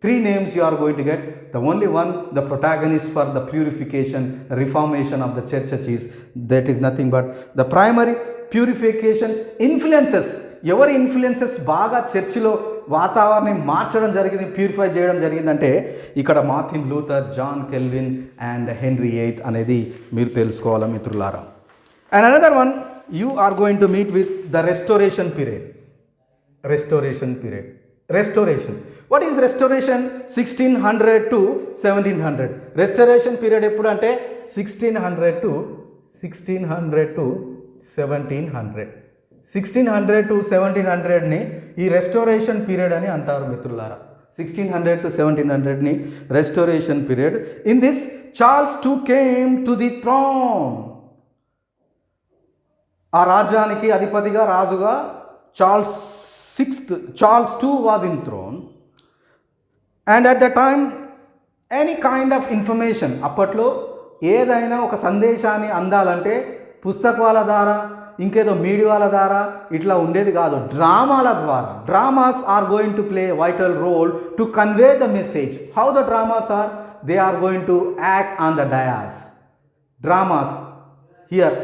three names you are going to get. The only one, the protagonist for the purification, reformation of the church is, that is nothing but the primary purification influences. ఎవరి influences బాగా చర్చిలో వాతావరణం మార్చడం జరిగింది, purify చేయడం జరిగిందంటే ఇక్కడ Martin Luther, John Calvin and Henry eighth అనేది మీరు తెలుసుకోవాలి మిత్రులారా. And another one you are going to meet with the restoration period. Restoration. What is restoration? 1600 to 1700. Restoration period ఎప్పుడు అంటే 1600 to 1700. 1600 to 1700ని ఈ రెస్టోరేషన్ పీరియడ్ అని అంటారు మిత్రులారా. 1600 to 1700ని restoration period. In this Charles II came to the throne. ఆ రాజ్యానికి అధిపతిగా, రాజుగా Charles II was in throne. And at the time, any kind of information, అప్పట్లో ఏదైనా ఒక సందేశాన్ని అందాలంటే పుస్తకాల ద్వారా, ఇంకేదో మీడియాల ద్వారా ఇట్లా ఉండేది కాదు, డ్రామాల ద్వారా. Dramas are going to play vital role to convey the message. How the dramas are? They are going to act on the dais. Dramas here,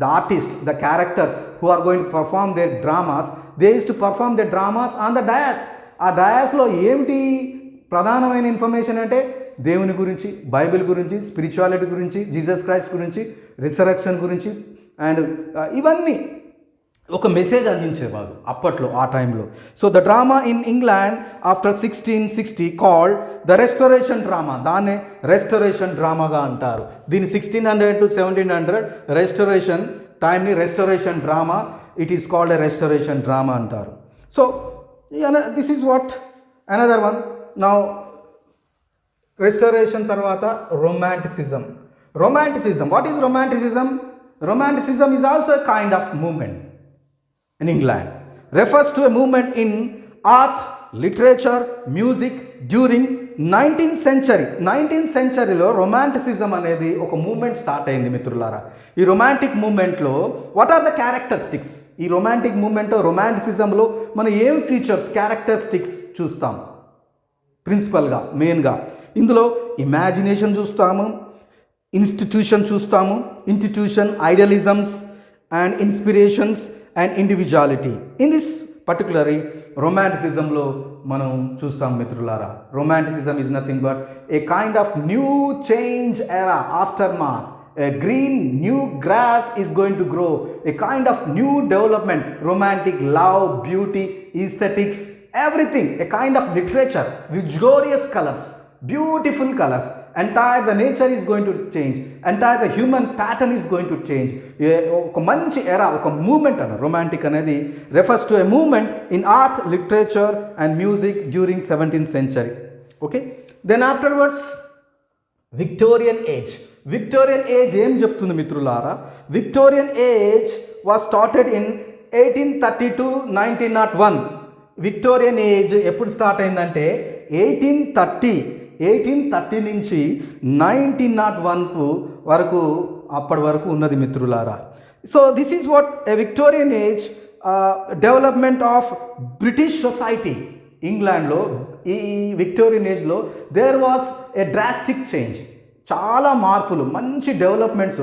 the artists, the characters who are going to perform their dramas, they used to perform their dramas on the dais. ఆ డయాస్లో ఏమిటి ప్రధానమైన information అంటే దేవుని గురించి, Bible గురించి, spirituality గురించి, Jesus Christ గురించి, resurrection గురించి, అండ్ ఇవన్నీ ఒక మెసేజ్ అందించేవారు అప్పట్లో, ఆ టైంలో. So the drama in England after 1660 called the restoration drama. దాన్నే రెస్టోరేషన్ డ్రామాగా అంటారు. దీన్ని 1600 to 1700 రెస్టోరేషన్ టైంని restoration drama, it is called a restoration drama అంటారు. So this is what another one. Now restoration తర్వాత romanticism. What is romanticism? Romanticism is also a kind of movement in England. Refers to a movement in art, literature, music during 19th century. 19th centuryలో romanticism అనేది ఒక moment start అయింది మిత్రులారా. ఈ romantic మూమెంట్లో what are the characteristics? ఈ romantic moment, రొమాంటిసిజంలో మనం ఏం ఫీచర్స్, క్యారెక్టరిస్టిక్స్ చూస్తాం ప్రిన్సిపల్గా, మెయిన్గా? ఇందులో ఇమాజినేషన్ చూస్తాము, institution, idealisms and inspirations and individuality. In this particularly రొమాంటిసిజంలో మనం చూస్తాం మిత్రులారా. Romanticism is nothing but a kind of new change era after mar. A green new grass is going to grow, a kind of new development, romantic love, beauty, aesthetics, everything, a kind of literature with glorious colors, beautiful colors. Entire the nature is going to change, entire the human pattern is going to change. ఒక మంచి ఎరా, ఒక moment అన్న. Romantic అనేది refers to a movement in art, literature and music during 17th century. Okay, then afterwards Victorian age. Victorian age ఏం చెప్తుంది మిత్రులారా? Victorian age was started in 1830 to 1901. Victorian age ఎప్పుడు స్టార్ట్ అయిందంటే 1830 నుంచి 1901 వరకు, అప్పటి వరకు ఉన్నది మిత్రులారా. So this is what a Victorian age development of British society. ఇంగ్లాండ్లో ఈ విక్టోరియన్ ఏజ్లో there was a drastic change. చాలా మార్పులు, మంచి డెవలప్మెంట్స్,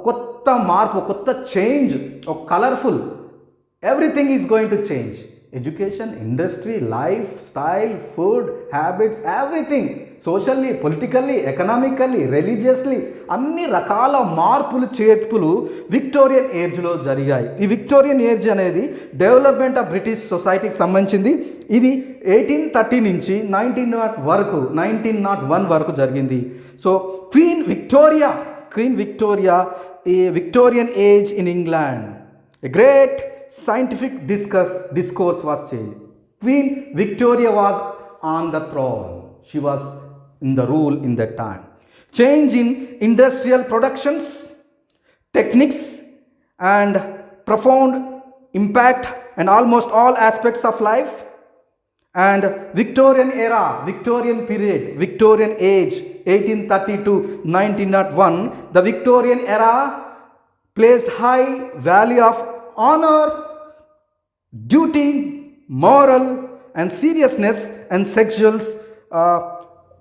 కొత్త మార్పు, కొత్త చేంజ్, ఒక colourful everything is going to change. Education, industry, life style, food habits, everything, socially, politically, economically, religiously అన్ని రకాల మార్పులు చేర్పులు విక్టోరియన్ ఏజ్లో జరిగాయి. ఈ విక్టోరియన్ ఏజ్ అనేది డెవలప్మెంట్ ఆఫ్ బ్రిటిష్ సొసైటీకి సంబంధించింది. ఇది 1830 నుంచి 1901 వరకు జరిగింది. సో క్వీన్ విక్టోరియా, ఈ Victorian age in England, a great scientific discourse was changed. Queen Victoria was on the throne. She was in the rule in that time. Change in industrial productions, techniques and profound impact and almost all aspects of life. And Victorian era, Victorian period, Victorian age 1830 to 1901, the Victorian era placed high value of honor, duty, moral and seriousness and sexual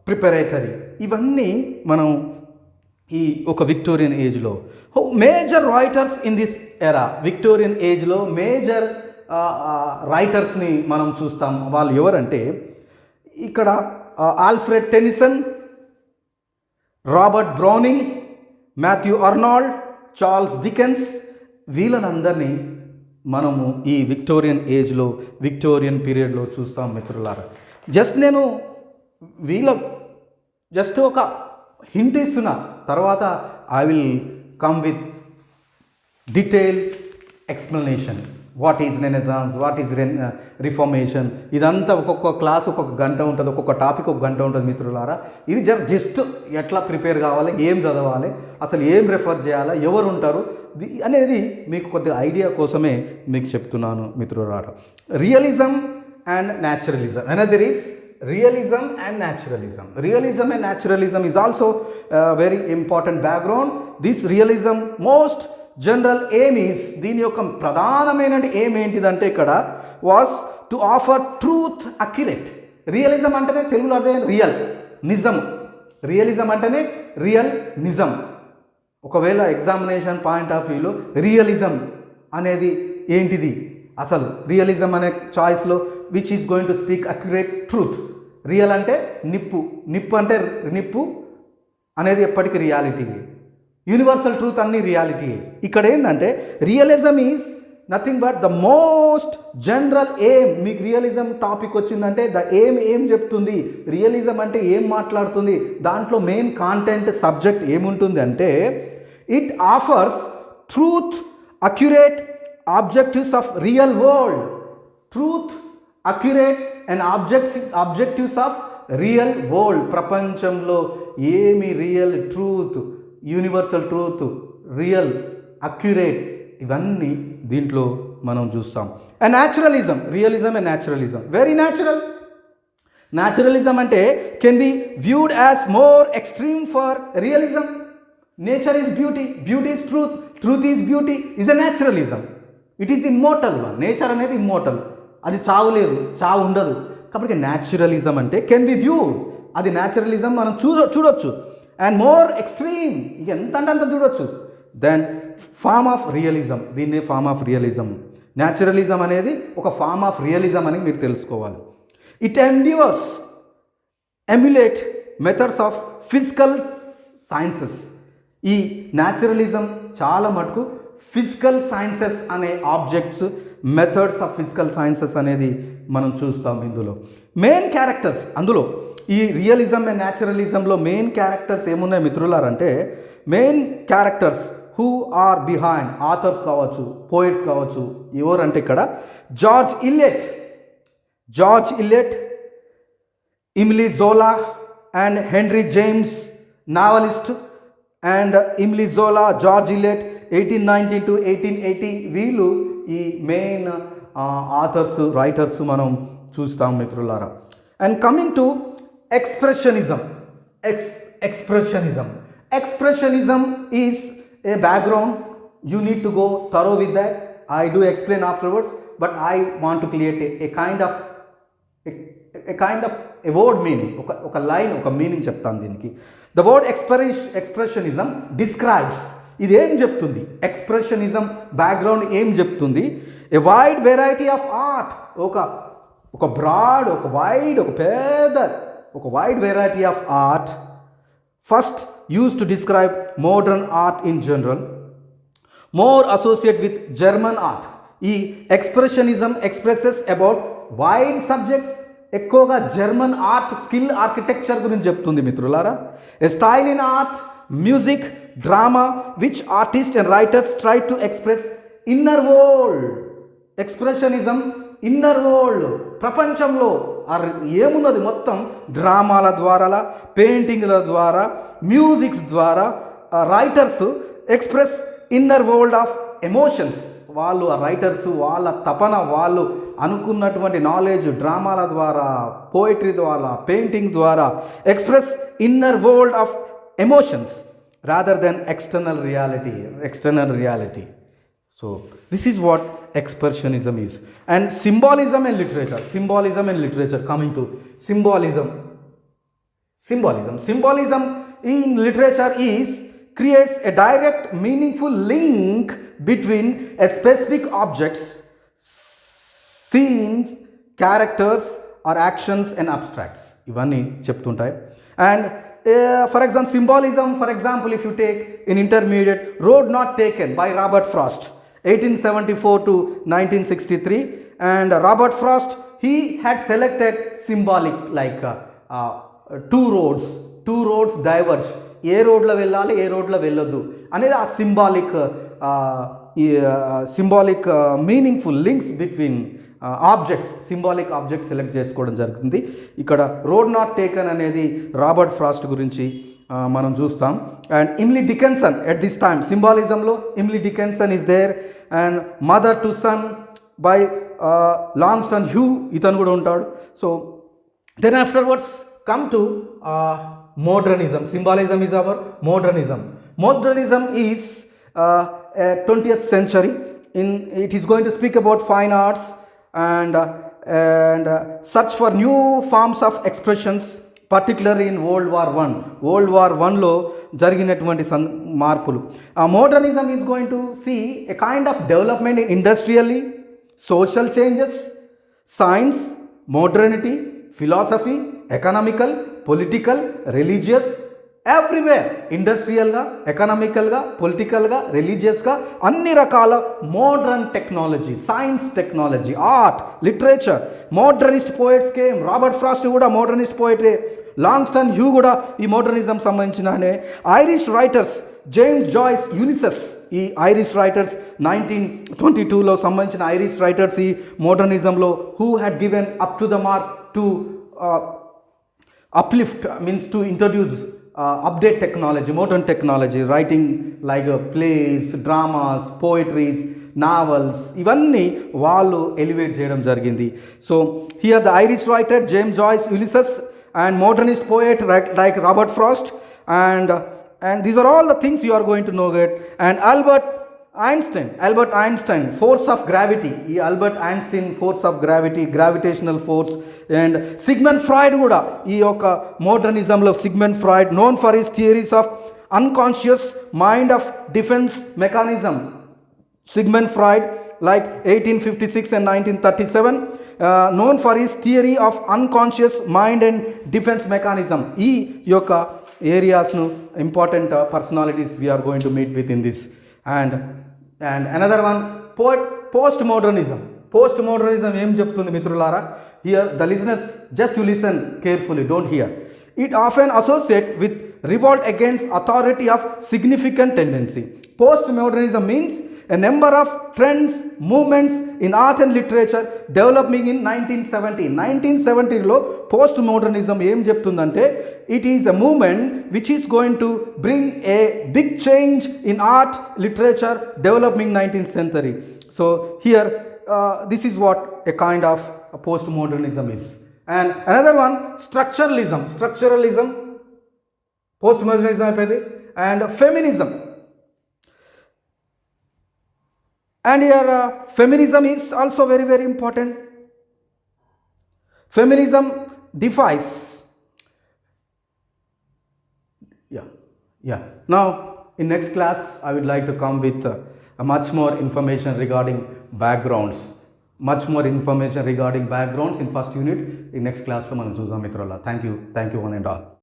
preparatory. ఇవన్నీ మనం ఈ ఒక Victorian ఏజ్లో major writers in this era. Victorian ఏజ్లో major రైటర్స్ని మనం చూస్తాం. వాళ్ళు ఎవరంటే ఇక్కడ Alfred Tennyson, Robert Browning, Matthew Arnold, Charles Dickens, వీళ్ళనందరినీ మనము ఈ విక్టోరియన్ ఏజ్లో, విక్టోరియన్ పీరియడ్లో చూస్తాం మిత్రులారా. నేను జస్ట్ ఒక హింట్ ఇస్తున్నా, తర్వాత I will come with detail explanation. What is Renaissance, what is reformation, ఇదంతా ఒక్కొక్క క్లాస్ ఒక్కొక్క గంట ఉంటుంది, ఒక్కొక్క టాపిక్ ఒక గంట ఉంటుంది మిత్రులారా. ఇది జస్ట్ ఎట్లా ప్రిపేర్ కావాలి, ఏం చదవాలి, అసలు ఏం రెఫర్ చేయాలా, ఎవరు ఉంటారు అనేది మీకు కొద్దిగా ఐడియా కోసమే మీకు చెప్తున్నాను మిత్రులారా. Realism and naturalism. Another is realism and naturalism. Realism and naturalism is also very important background. This realism most general aim is, దీని యొక్క ప్రధానమైన ఎయిమ్ ఏంటిదంటే ఇక్కడ was to offer truth accurate. Realism అంటేనే తెలుగులో అర్థం రియల్, నిజం. రియలిజం అంటేనే రియల్, నిజం. ఒకవేళ ఎగ్జామినేషన్ పాయింట్ ఆఫ్ వ్యూలో రియలిజం అనేది ఏంటిది, అసలు రియలిజం అనే చాయిస్లో which is going to speak accurate truth. Real అంటే నిప్పు, నిప్పు అంటే నిప్పు అనేది ఎప్పటికీ రియాలిటీ. యూనివర్సల్ ట్రూత్ అన్ని రియాలిటీయే. ఇక్కడ ఏంటంటే realism is nothing but the most general aim. మీకు రియలిజం టాపిక్ వచ్చిందంటే ద ఎయిమ్ ఏం చెప్తుంది, రియలిజం అంటే ఏం మాట్లాడుతుంది, దాంట్లో మెయిన్ కాంటెంట్ సబ్జెక్ట్ ఏముంటుంది అంటే it offers truth, accurate objectives of real world. Truth, accurate and objectives of real world. ప్రపంచంలో ఏమి real truth, universal truth, real, accurate, ఇవన్నీ దీంట్లో మనం చూస్తాం. And naturalism, realism and naturalism very natural. Naturalism అంటే can be viewed as more extreme for realism. Nature is beauty, beauty is truth, truth is beauty is a naturalism. It is immortal one. Nature అనేది immortal, అది చావు లేదు, చావు ఉండదు. కాబట్టి naturalism అంటే can be viewed, అది న్యాచురలిజం మనం చూడొచ్చు. అండ్ మోర్ ఎక్స్ట్రీమ్, ఎంత అంటే అంత చూడొచ్చు. దెన్ ఫార్మ్ ఆఫ్ రియలిజం, దీన్నే ఫార్మ్ ఆఫ్ రియలిజం. న్యాచురలిజం అనేది ఒక ఫార్మ్ ఆఫ్ రియలిజం అని మీరు తెలుసుకోవాలి. It endures emulate methods of physical sciences. ఈ న్యాచురలిజం చాలా మటుకు ఫిజికల్ సైన్సెస్ అనే objects, methods of physical sciences అనేది మనం చూస్తాం ఇందులో. మెయిన్ క్యారెక్టర్స్ అందులో ఈ రియలిజం అండ్ న్యాచురలిజంలో మెయిన్ క్యారెక్టర్స్ ఏమున్నాయి మిత్రులారంటే, main characters who are behind, authors కావచ్చు, పోయిట్స్ కావచ్చు. ఎవరంటే ఇక్కడ George Eliot, Emile Zola and Henry James, novelist. And Emile Zola, George Eliot 1819 to 1880 వీళ్ళు ఈ మెయిన్ ఆథర్స్, రైటర్స్ మనం చూస్తాం మిత్రులారా. And coming to expressionism is a background. You need to go thorough with that. I do explain afterwards, but I want to create a kind of a word meaning, oka line, oka meaning cheptanu deeniki. The word expressionism describes, ఇది ఏం చెప్తుంది, expressionism background ఏం చెప్తుంది, a wide variety of art, ఒక broad, ఒక wide variety of art, first use to describe modern art in general, more associate with German art. ఈ expressionism expresses about wide subjects, ఎక్కువగా German art, skill architecture గురించి చెప్తుంది మిత్రులారా. A style in art, music, drama which artist and writers try to express inner world. Expressionism inner world, ప్రపంచంలో ఏమున్నది మొత్తం డ్రామాల ద్వారా, పెయింటింగ్ల ద్వారా, మ్యూజిక్స్ ద్వారా writers express inner world of emotions. వాళ్ళు ఆ రైటర్స్ వాళ్ళ తపన, వాళ్ళు అనుకున్నటువంటి నాలెడ్జ్ డ్రామాల ద్వారా, పోయిటరీ ద్వారా, పెయింటింగ్ ద్వారా express inner world of emotions rather than external reality. So this is what expressionism is. And symbolism and literature, coming to symbolism in literature creates a direct meaningful link between a specific objects, scenes, characters or actions and abstracts. ఇవన్నీ చెప్తుంటాయి. And for example, symbolism, for example, if you take in intermediate, Road Not Taken by Robert Frost, 1874 to 1963. And Robert Frost, he had selected symbolic, like two roads diverge, ఏ రోడ్లో వెళ్ళాలి, ఏ రోడ్లో వెళ్ళొద్దు అనేది ఆ symbolic meaningful links between objects, symbolic objects select చేసుకోవడం జరుగుతుంది. ఇక్కడ road not taken అనేది రాబర్ట్ ఫ్రాస్ట్ గురించి మనం చూస్తాం. And Emily Dickinson at this time, సింబాలిజంలో Emily Dickinson is there. And mother to son by Langston Hughes, ఇతను కూడా ఉంటాడు. So then afterwards come to modernism. Symbolism is our modernism. Modernism is 20th century. It is going to speak about fine arts and search for new forms of expressions, particularly in World War I. World War Iలో జరిగినటువంటి మార్పులు. Modernism is going to see a kind of development in industrially, social changes, science, modernity, philosophy, economical, political, religious, everywhere. ఇండస్ట్రియల్గా, ఎకనామికల్గా, పొలిటికల్గా, రిలీజియస్గా అన్ని రకాల modern technology, science technology, art, literature. Modernist poets came. Robert Frost కూడా modernist పోయిటరే. Langston Hughes కూడా ఈ మోడర్నిజం సంబంధించిననే. Irish writers James Joyce, Ulysses, ఈ ఐరిష్ రైటర్స్ 1922లో సంబంధించిన ఐరిష్ రైటర్స్ ఈ మోడర్నిజంలో who had given up to the mark to uplift, means to introduce update technology, modern technology, writing like plays, dramas, poetries, novels, ఇవన్నీ వాళ్ళు elevate చేయడం జరిగింది. So here the Irish writer James Joyce, Ulysses, and modernist poet like Robert Frost, and these are all the things you are going to know it. And Albert Einstein, force of gravity. ఈ Albert Einstein force of gravity, gravitational force. And Sigmund Freud కూడా ఈ యొక్క మోడర్నిజంలో Sigmund Freud known for his theories of unconscious mind of defence mechanism. Sigmund Freud like 1856 and 1937, known for his theory of unconscious mind and defense mechanism. ఈ యొక్క ఏరియాస్ను important personalities we are going to meet with in this. And another one post modernism. Post modernism ఏం చెప్తుంది మిత్రులారా? Here the listeners just you listen carefully, don't hear. It often associated with revolt against authority of significant tendency. Postmodernism means a number of trends, movements in art and literature developing in 1970. 1970లో postmodernism ఏం చెప్తుందంటే, it is a movement which is going to bring a big change in art, literature developing 19th century. So here this is what a kind of a postmodernism is. And another one, structuralism. Postmodernism అయిపోయింది. And feminism. And here feminism is also very, very important. Feminism defies. Yeah. Now in next class I would like to come with much more information regarding backgrounds. Much more information regarding backgrounds in first unit. In next class lo manam chusam mitrula. Thank you one and all.